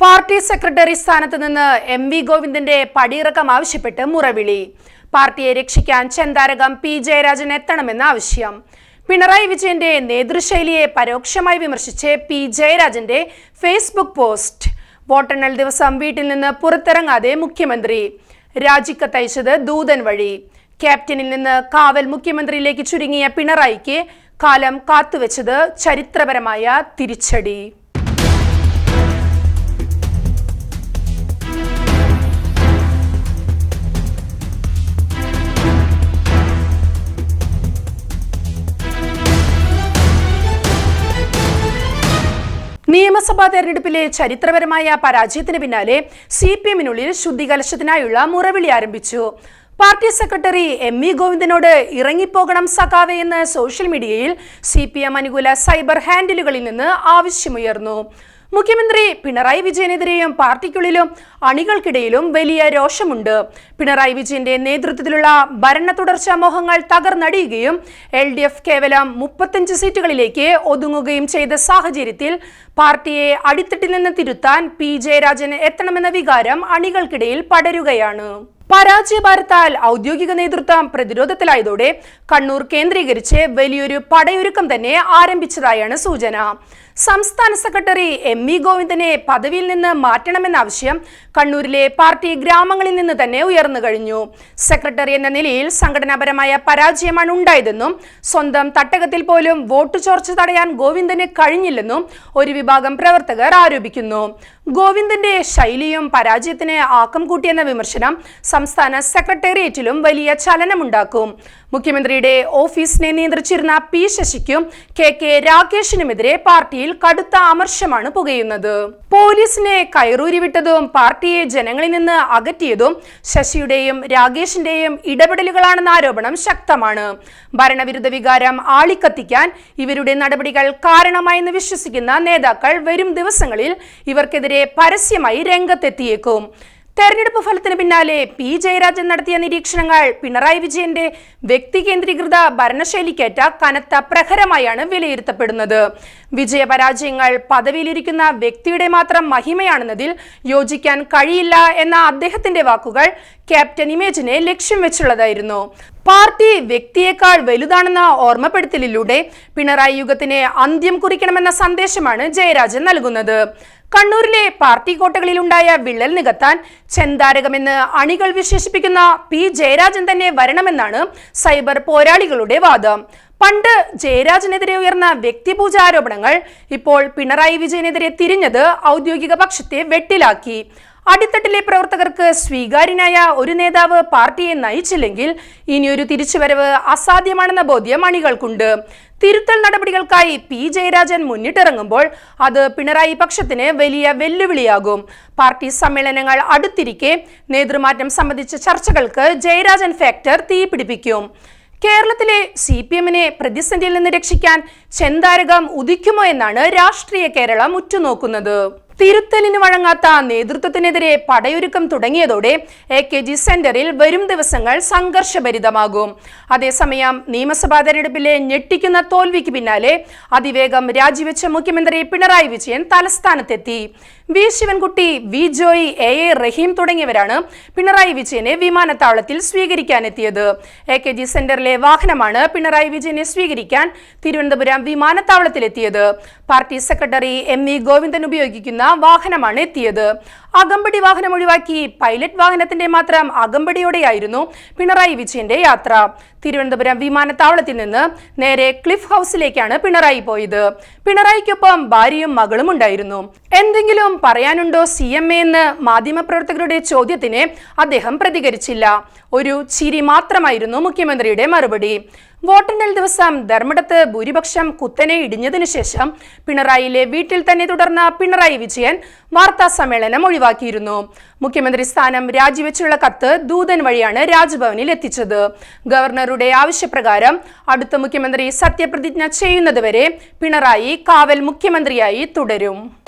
Party secretary സ്ഥാനത്ത് നിന്ന് MV. ഗോവിന്ദന്റെ പടിയിറക്കം ആവശ്യപ്പെട്ട് മുറവിളി. പാർട്ടിയെ രക്ഷിക്കാൻ ചെന്താരകം പി ജയരാജൻ എത്തണമെന്ന ആവശ്യം. പിണറായി വിജയന്റെ നേതൃശൈലിയെ പരോക്ഷമായി വിമർശിച്ച് പി ജയരാജന്റെ ഫേസ്ബുക്ക് പോസ്റ്റ്. വോട്ടെണ്ണൽ ദിവസം വീട്ടിൽ നിന്ന് പുറത്തിറങ്ങാതെ മുഖ്യമന്ത്രി. രാജിക്കത്തയച്ചത് ദൂതൻ വഴി. ക്യാപ്റ്റനിൽ നിന്ന് കാവൽ മുഖ്യമന്ത്രിയിലേക്ക് ചുരുങ്ങിയ പിണറായിക്ക് കാലം കാത്തുവെച്ചത് ചരിത്രപരമായ തിരിച്ചടി. നിയമസഭാ തെരഞ്ഞെടുപ്പിലെ ചരിത്രപരമായ പരാജയത്തിന് പിന്നാലെ CPM-നുള്ളിൽ ശുദ്ധികലശത്തിനായുള്ള മുറവിളി ആരംഭിച്ചു. Party secretary M V. ഗോവിന്ദനോട് ഇറങ്ങിപ്പോകണം സഖാവേ എന്ന് സോഷ്യൽ മീഡിയയിൽ CPM അനുകൂല സൈബർ ഹാൻഡിലുകളിൽ നിന്ന് ആവശ്യമുയർന്നു. മുഖ്യമന്ത്രി പിണറായി വിജയനെതിരെയും പാർട്ടിക്കുള്ളിലും അണികൾക്കിടയിലും വലിയ രോഷമുണ്ട്. പിണറായി വിജയന്റെ നേതൃത്വത്തിലുള്ള ഭരണ തുടർച്ചാ മോഹങ്ങൾ തകർന്നടിയുകയും LDF കേവലം 35 സീറ്റുകളിലേക്ക് ഒതുങ്ങുകയും ചെയ്ത സാഹചര്യത്തിൽ പാർട്ടിയെ അടിത്തട്ടിൽ നിന്ന് തിരുത്താൻ പി ജയരാജൻ എത്തണമെന്ന വികാരം അണികൾക്കിടയിൽ പടരുകയാണ്. പരാജയഭാരത്താൽ ഔദ്യോഗിക നേതൃത്വം പ്രതിരോധത്തിലായതോടെ കണ്ണൂർ കേന്ദ്രീകരിച്ച് വലിയൊരു പടയൊരുക്കം തന്നെ ആരംഭിച്ചതായാണ് സൂചന. സംസ്ഥാന സെക്രട്ടറി എം.വി. ഗോവിന്ദനെ പദവിയിൽ നിന്ന് മാറ്റണമെന്ന ആവശ്യം കണ്ണൂരിലെ പാർട്ടി ഗ്രാമങ്ങളിൽ നിന്ന് തന്നെ ഉയർന്നു കഴിഞ്ഞു. സെക്രട്ടറി എന്ന നിലയിൽ സംഘടനാപരമായ പരാജയമാണ് ഉണ്ടായതെന്നും സ്വന്തം തട്ടകത്തിൽ പോലും വോട്ട് ചോർച്ച തടയാൻ ഗോവിന്ദന് കഴിഞ്ഞില്ലെന്നും ഒരു വിഭാഗം പ്രവർത്തകർ ആരോപിക്കുന്നു. ഗോവിന്ദന്റെ ശൈലിയും പരാജയത്തിന് ആക്കം കൂട്ടിയെന്ന വിമർശനം സംസ്ഥാന സെക്രട്ടേറിയറ്റിലും വലിയ ചലനമുണ്ടാക്കും. മുഖ്യമന്ത്രിയുടെ ഓഫീസിനെ നിയന്ത്രിച്ചിരുന്ന പി ശശിക്കും കെ രാകേഷിനുമെതിരെ പാർട്ടിയിൽ കടുത്ത അമർഷമാണ് പുകയുന്നത്. പോലീസിനെ കയറൂരി വിട്ടതും പാർട്ടിയെ ജനങ്ങളിൽ നിന്ന് അകറ്റിയതും ശശിയുടെയും രാകേഷിന്റെയും ഇടപെടലുകളാണെന്ന ആരോപണം ശക്തമാണ്. ഭരണവിരുദ്ധ വികാരം ആളിക്കത്തിക്കാൻ ഇവരുടെ നടപടികൾ കാരണമായെന്ന് വിശ്വസിക്കുന്ന നേതാക്കൾ വരും ദിവസങ്ങളിൽ ഇവർക്കെതിരെ പരസ്യമായി രംഗത്തെത്തിയേക്കും. തെരഞ്ഞെടുപ്പ് ഫലത്തിന് പിന്നാലെ പി ജയരാജൻ നടത്തിയ നിരീക്ഷണങ്ങൾ പിണറായി വിജയന്റെ വ്യക്തി കേന്ദ്രീകൃത ഭരണശൈലിക്കേറ്റ കനത്ത പ്രഹരമായാണ് വിലയിരുത്തപ്പെടുന്നത്. വിജയപരാജയങ്ങൾ പദവിയിലിരിക്കുന്ന വ്യക്തിയുടെ മാത്രം മഹിമയാണെന്നതിൽ യോജിക്കാൻ കഴിയില്ല എന്ന അദ്ദേഹത്തിന്റെ വാക്കുകൾ ക്യാപ്റ്റൻ ഇമേജിനെ ലക്ഷ്യം വെച്ചുള്ളതായിരുന്നു. പാർട്ടി വ്യക്തിയേക്കാൾ വലുതാണെന്ന ഓർമ്മപ്പെടുത്തലിലൂടെ പിണറായി യുഗത്തിന് അന്ത്യം കുറിക്കണമെന്ന സന്ദേശമാണ് ജയരാജൻ നൽകുന്നത്. കണ്ണൂരിലെ പാർട്ടി കോട്ടകളിൽ ഉണ്ടായ വിള്ളൽ നികത്താൻ ചെന്താരകമെന്ന് അണികൾ വിശേഷിപ്പിക്കുന്ന പി ജയരാജൻ തന്നെ വരണമെന്നാണ് സൈബർ പോരാളികളുടെ വാദം. പണ്ട് ജയരാജനെതിരെ ഉയർന്ന വ്യക്തിപൂജ ആരോപണങ്ങൾ ഇപ്പോൾ പിണറായി വിജയനെതിരെ തിരിഞ്ഞത് ഔദ്യോഗിക പക്ഷത്തെ വെട്ടിലാക്കി. അടിത്തട്ടിലെ പ്രവർത്തകർക്ക് സ്വീകാര്യനായ ഒരു നേതാവ് പാർട്ടിയെ നയിച്ചില്ലെങ്കിൽ ഇനിയൊരു തിരിച്ചുവരവ് അസാധ്യമാണെന്ന ബോധ്യം അണികൾക്കുണ്ട്. തിരുത്തൽ നടപടികൾക്കായി പി ജയരാജൻ മുന്നിട്ടിറങ്ങുമ്പോൾ അത് പിണറായി പക്ഷത്തിന് വലിയ വെല്ലുവിളിയാകും. പാർട്ടി സമ്മേളനങ്ങൾ അടുത്തിരിക്കെ നേതൃമാറ്റം സംബന്ധിച്ച ചർച്ചകൾക്ക് ജയരാജൻ ഫാക്ടർ തീപിടിപ്പിക്കും. കേരളത്തിലെ CPM-നെ പ്രതിസന്ധിയിൽ നിന്ന് രക്ഷിക്കാൻ ചെന്താരകം ഉദിക്കുമോ എന്നാണ് രാഷ്ട്രീയ കേരളം ഉറ്റുനോക്കുന്നത്. തിരുത്തലിന് വഴങ്ങാത്ത നേതൃത്വത്തിനെതിരെ പടയൊരുക്കം തുടങ്ങിയതോടെ AKG സെന്ററിൽ വരും ദിവസങ്ങൾ സംഘർഷഭരിതമാകും. അതേസമയം നിയമസഭാ തെരഞ്ഞെടുപ്പിലെ ഞെട്ടിക്കുന്ന തോൽവിക്ക് പിന്നാലെ അതിവേഗം രാജിവെച്ച മുഖ്യമന്ത്രി പിണറായി വിജയൻ തലസ്ഥാനത്തെത്തി. V Sivankutty, V Joy, A Rahim തുടങ്ങിയവരാണ് പിണറായി വിജയനെ വിമാനത്താവളത്തിൽ സ്വീകരിക്കാനെത്തിയത്. AKG സെന്ററിലെ വാഹനമാണ് പിണറായി വിജയനെ സ്വീകരിക്കാൻ തിരുവനന്തപുരം വിമാനത്താവളത്തിലെത്തിയത്. Party secretary M V. ഗോവിന്ദൻ ഉപയോഗിക്കുന്ന വാഹനമാണ് എത്തിയത്. അകമ്പടി വാഹനം ഒഴിവാക്കി പൈലറ്റ് വാഹനത്തിന്റെ മാത്രം അകമ്പടിയോടെയായിരുന്നു പിണറായി വിജയന്റെ യാത്ര. തിരുവനന്തപുരം വിമാനത്താവളത്തിൽ നിന്ന് നേരെ ക്ലിഫ് ഹൗസിലേക്കാണ് പിണറായി പോയത്. പിണറായിക്കൊപ്പം ഭാര്യയും മകളും ഉണ്ടായിരുന്നു. എന്തെങ്കിലും പറയാനുണ്ടോ CMA എന്ന് മാധ്യമപ്രവർത്തകരുടെ ചോദ്യത്തിന് അദ്ദേഹം പ്രതികരിച്ചില്ല. ഒരു ചിരി മാത്രമായിരുന്നു മുഖ്യമന്ത്രിയുടെ മറുപടി. വോട്ടെണ്ണൽ ദിവസം ധർമ്മടത്ത് ഭൂരിപക്ഷം കുത്തനെ ഇടിഞ്ഞതിനു ശേഷം പിണറായിയിലെ വീട്ടിൽ തന്നെ തുടർന്ന പിണറായി വിജയൻ വാർത്താ സമ്മേളനം ഒഴിവാക്കിയിരുന്നു. മുഖ്യമന്ത്രി സ്ഥാനം രാജിവെച്ചുള്ള കത്ത് ദൂതൻ വഴിയാണ് രാജ്ഭവനിൽ എത്തിച്ചത്. ഗവർണറുടെ ആവശ്യപ്രകാരം അടുത്ത മുഖ്യമന്ത്രി സത്യപ്രതിജ്ഞ ചെയ്യുന്നതുവരെ പിണറായി കാവൽ മുഖ്യമന്ത്രിയായി തുടരും.